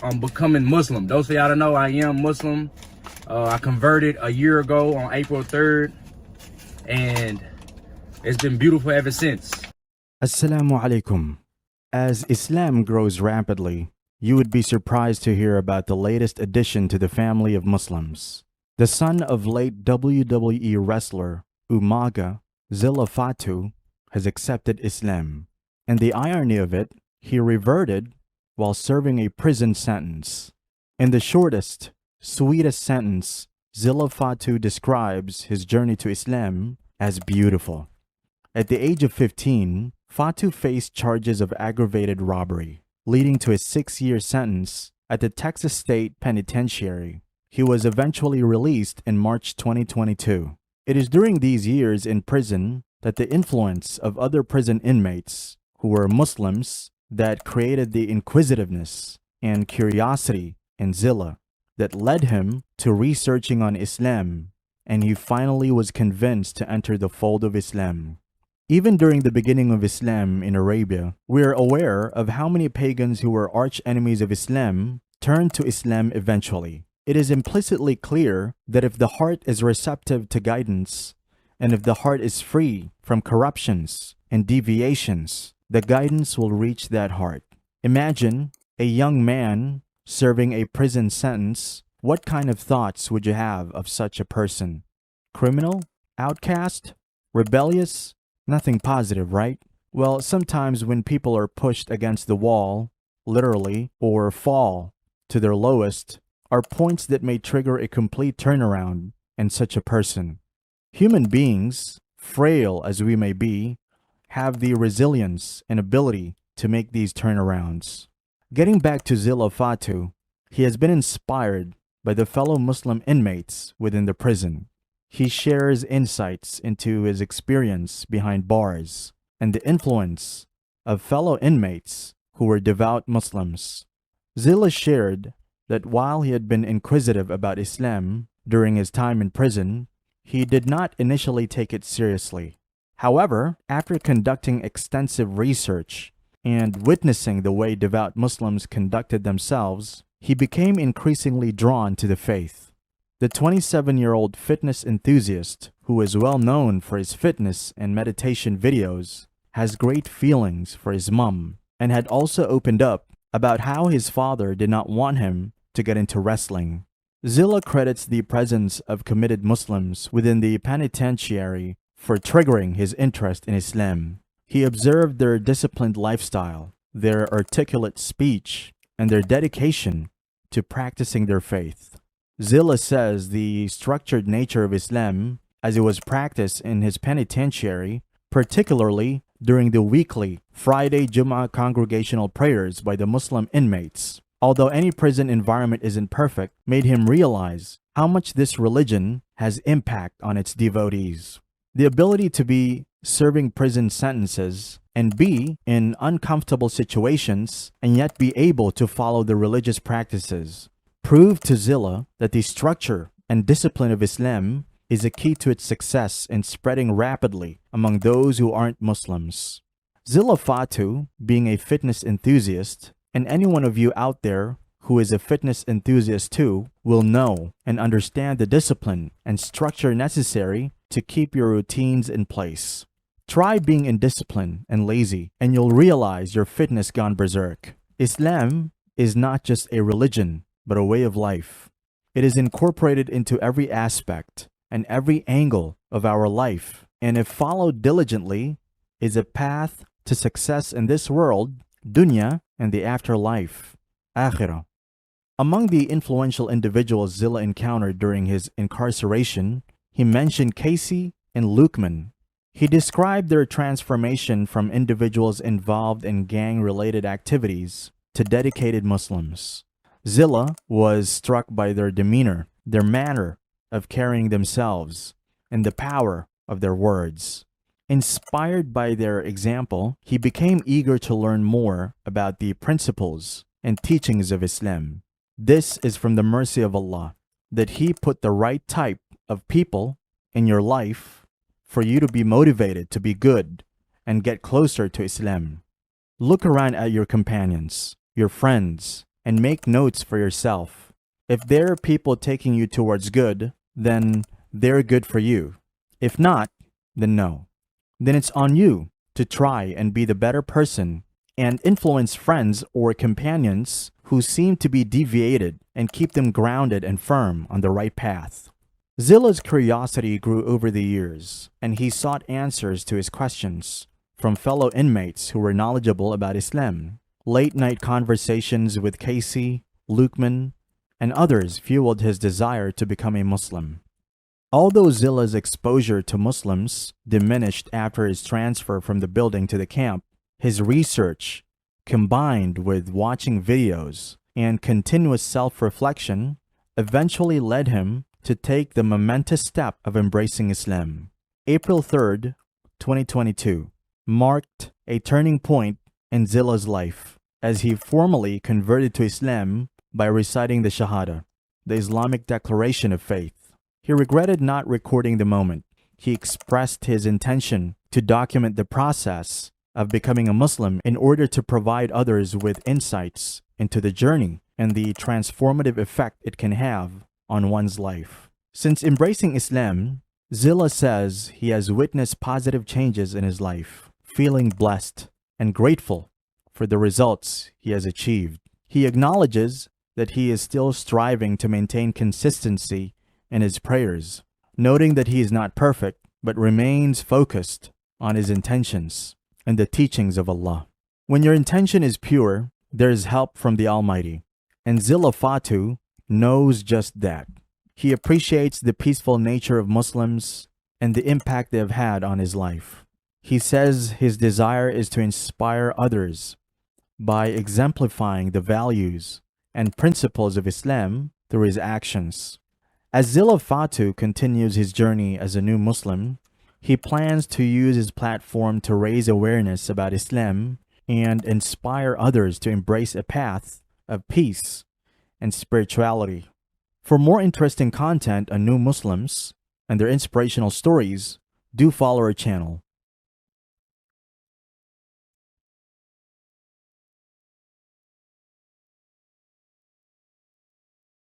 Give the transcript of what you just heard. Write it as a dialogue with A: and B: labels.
A: on becoming Muslim. Those of y'all that know, I am Muslim. I converted a year ago on April 3rd, and it's been beautiful ever since.
B: Assalamu alaikum. As Islam grows rapidly, you would be surprised to hear about the latest addition to the family of Muslims. The son of late WWE wrestler Umaga, Zilla Fatu, has accepted Islam. And the irony of it, he reverted while serving a prison sentence. In the shortest, sweetest sentence, Zilla Fatu describes his journey to Islam as beautiful. At the age of 15, Fatu faced charges of aggravated robbery, leading to a 6-year sentence at the Texas State Penitentiary. He was eventually released in March 2022. It is during these years in prison that the influence of other prison inmates who were Muslims that created the inquisitiveness and curiosity in Zilla that led him to researching on Islam, and he finally was convinced to enter the fold of Islam. Even during the beginning of Islam in Arabia, we are aware of how many pagans who were arch enemies of Islam turned to Islam eventually. It is implicitly clear that if the heart is receptive to guidance, and if the heart is free from corruptions and deviations, the guidance will reach that heart. Imagine a young man serving a prison sentence. What kind of thoughts would you have of such a person? Criminal? Outcast? Rebellious? Nothing positive, right? Well, sometimes when people are pushed against the wall, literally, or fall to their lowest, are points that may trigger a complete turnaround in such a person. Human beings, frail as we may be, have the resilience and ability to make these turnarounds. Getting back to Zilla Fatu, he has been inspired by the fellow Muslim inmates within the prison. He shares insights into his experience behind bars and the influence of fellow inmates who were devout Muslims. Zilla shared that while he had been inquisitive about Islam during his time in prison, he did not initially take it seriously. However, after conducting extensive research and witnessing the way devout Muslims conducted themselves, he became increasingly drawn to the faith. The 27-year-old fitness enthusiast, who is well known for his fitness and meditation videos, has great feelings for his mom, and had also opened up about how his father did not want him to get into wrestling. Zilla credits the presence of committed Muslims within the penitentiary for triggering his interest in Islam. He observed their disciplined lifestyle, their articulate speech, and their dedication to practicing their faith. Zilla says the structured nature of Islam, as it was practiced in his penitentiary, particularly during the weekly Friday Jummah congregational prayers by the Muslim inmates, although any prison environment isn't perfect, made him realize how much this religion has impact on its devotees. The ability to be serving prison sentences and be in uncomfortable situations and yet be able to follow the religious practices proved to Zilla that the structure and discipline of Islam is a key to its success in spreading rapidly among those who aren't Muslims. Zilla Fatu, being a fitness enthusiast, and any one of you out there who is a fitness enthusiast too, will know and understand the discipline and structure necessary to keep your routines in place. Try being indisciplined and lazy, and you'll realize your fitness gone berserk. Islam is not just a religion, but a way of life. It is incorporated into every aspect and every angle of our life, and if followed diligently, is a path to success in this world, dunya, and the afterlife, akhirah. Among the influential individuals Zilla encountered during his incarceration, he mentioned Casey and Lukman. He described their transformation from individuals involved in gang-related activities to dedicated Muslims. Zilla was struck by their demeanor, their manner of carrying themselves, and the power of their words. Inspired by their example, he became eager to learn more about the principles and teachings of Islam. This is from the mercy of Allah, that He put the right type of people in your life for you to be motivated to be good and get closer to Islam. Look around at your companions, your friends, and make notes for yourself. If there are people taking you towards good, then they're good for you. If not, then no. Then it's on you to try and be the better person and influence friends or companions who seem to be deviated and keep them grounded and firm on the right path. Zilla's curiosity grew over the years, and he sought answers to his questions from fellow inmates who were knowledgeable about Islam. Late-night conversations with Casey, Lukman, and others fueled his desire to become a Muslim. Although Zilla's exposure to Muslims diminished after his transfer from the building to the camp, his research, combined with watching videos and continuous self-reflection, eventually led him to take the momentous step of embracing Islam. April 3rd, 2022, marked a turning point in Zilla's life as he formally converted to Islam by reciting the Shahada, the Islamic declaration of faith. He regretted not recording the moment. He expressed his intention to document the process of becoming a Muslim in order to provide others with insights into the journey and the transformative effect it can have on one's life. Since embracing Islam, Zilla says he has witnessed positive changes in his life, feeling blessed and grateful for the results he has achieved. He acknowledges that he is still striving to maintain consistency in his prayers, noting that he is not perfect but remains focused on his intentions and the teachings of Allah. When your intention is pure, there is help from the Almighty, and Zilla Fatu knows just that. He appreciates the peaceful nature of Muslims and the impact they have had on his life. He says his desire is to inspire others by exemplifying the values and principles of Islam through his actions. As Zilla Fatu continues his journey as a new Muslim, he plans to use his platform to raise awareness about Islam and inspire others to embrace a path of peace and spirituality. For more interesting content on new Muslims and their inspirational stories, do follow our channel.